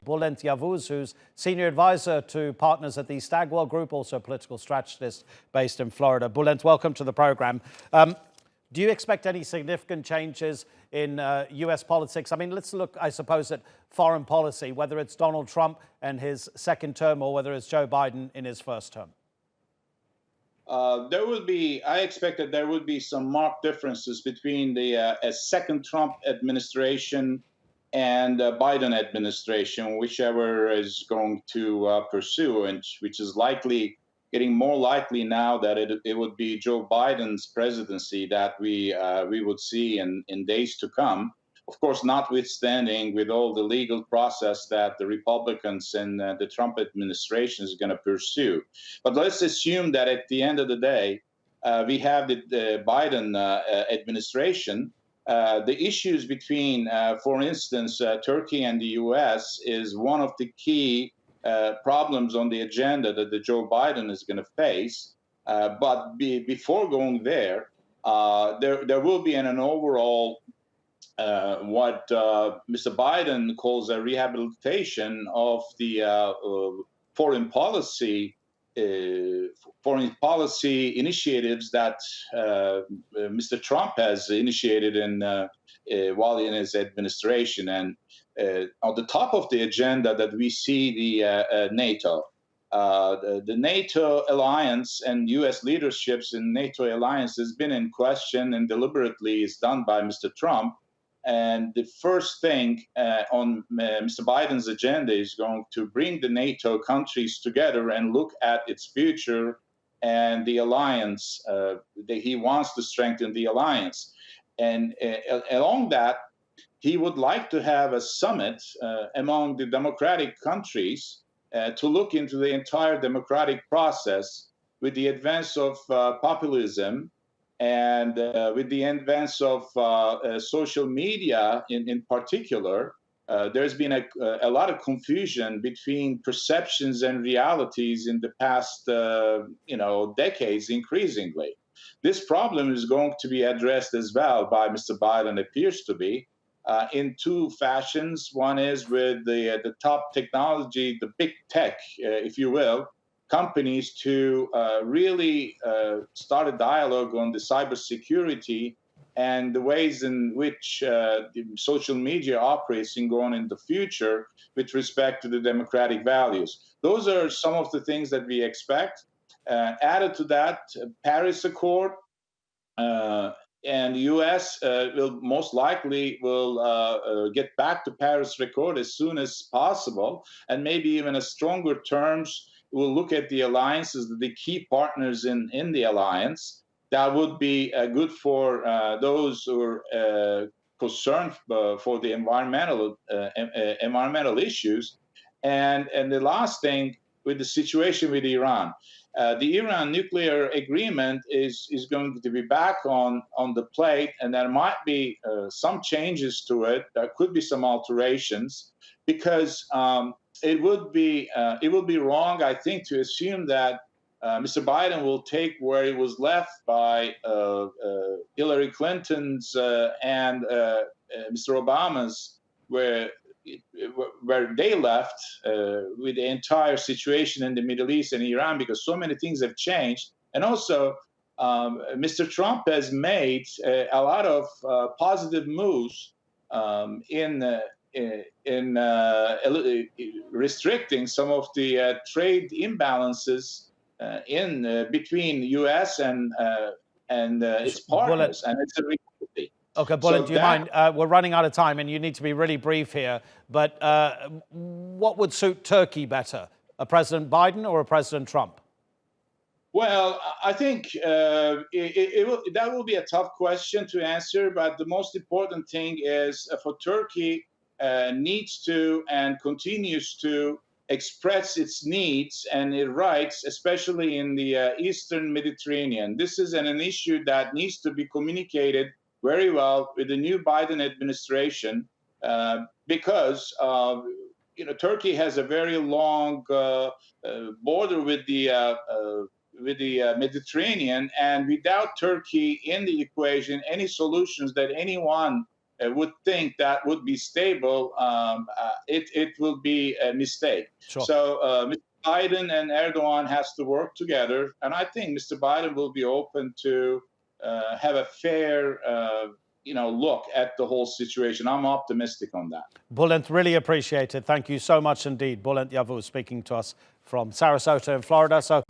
Bulent Yavuz, who's senior advisor to partners at the Stagwell Group, also a political strategist based in Florida. Bulent, welcome to the program. Do you expect any significant changes in U.S. politics? I mean, let's look, I suppose, at foreign policy, whether it's Donald Trump and his second term or whether it's Joe Biden in his first term. I expect that there would be some marked differences between the second Trump administration and Biden administration, whichever is going to pursue, and which is likely getting more likely now that it would be Joe Biden's presidency that we would see in days to come. Of course, notwithstanding with all the legal process that the Republicans and the Trump administration is going to pursue. But let's assume that at the end of the day, we have the Biden administration. The issues between, for instance, Turkey and the U.S. is one of the key problems on the agenda that the Joe Biden is going to face. But before going there, there will be an overall what Mr. Biden calls a rehabilitation of the foreign policy initiatives that Mr. Trump has initiated while in his administration. And on the top of the agenda that we see the NATO. The NATO alliance and U.S. leaderships in NATO alliance has been in question and deliberately is done by Mr. Trump. And the first thing on Mr. Biden's agenda is going to bring the NATO countries together and look at its future and the alliance that he wants to strengthen the alliance. And along that, he would like to have a summit among the democratic countries to look into the entire democratic process with the advance of populism and with the advance of social media in particular. There's been a lot of confusion between perceptions and realities in the past decades increasingly. This problem is going to be addressed as well by Mr. Biden, appears to be, in two fashions. One is with the top technology, the big tech, if you will, companies to really start a dialogue on the cybersecurity and the ways in which the social media operates going in the future with respect to the democratic values. Those are some of the things that we expect. Added to that, Paris Accord, and the U.S. will most likely get back to Paris Accord as soon as possible, and maybe even a stronger terms. We'll look at the alliances, the key partners in the alliance. That would be good for those who are concerned for the environmental issues. And the last thing, with the situation with Iran. The Iran nuclear agreement is going to be back on the plate, and there might be some changes to it. There could be some alterations, because it would be wrong, I think, to assume that Mr. Biden will take where he was left by Hillary Clinton's and Mr. Obama's, where they left with the entire situation in the Middle East and Iran, because so many things have changed. And also, Mr. Trump has made a lot of positive moves in restricting some of the trade imbalances between the U.S. and its partners, and it's a reality. Okay, Bulent, do you mind? We're running out of time, and you need to be really brief here. But what would suit Turkey better, a President Biden or a President Trump? Well, I think that will be a tough question to answer. But the most important thing is for Turkey needs to and continues to express its needs and its rights, especially in the Eastern Mediterranean. This is an issue that needs to be communicated very well with the new Biden administration, because Turkey has a very long border with the Mediterranean, and without Turkey in the equation, any solutions that anyone would think that would be stable, it will be a mistake. Sure. So Mr. Biden and Erdogan has to work together, and I think Mr. Biden will be open to have a fair, look at the whole situation. I'm optimistic on that. Bulent, really appreciate it. Thank you so much indeed. Bulent Yavuz speaking to us from Sarasota in Florida. So.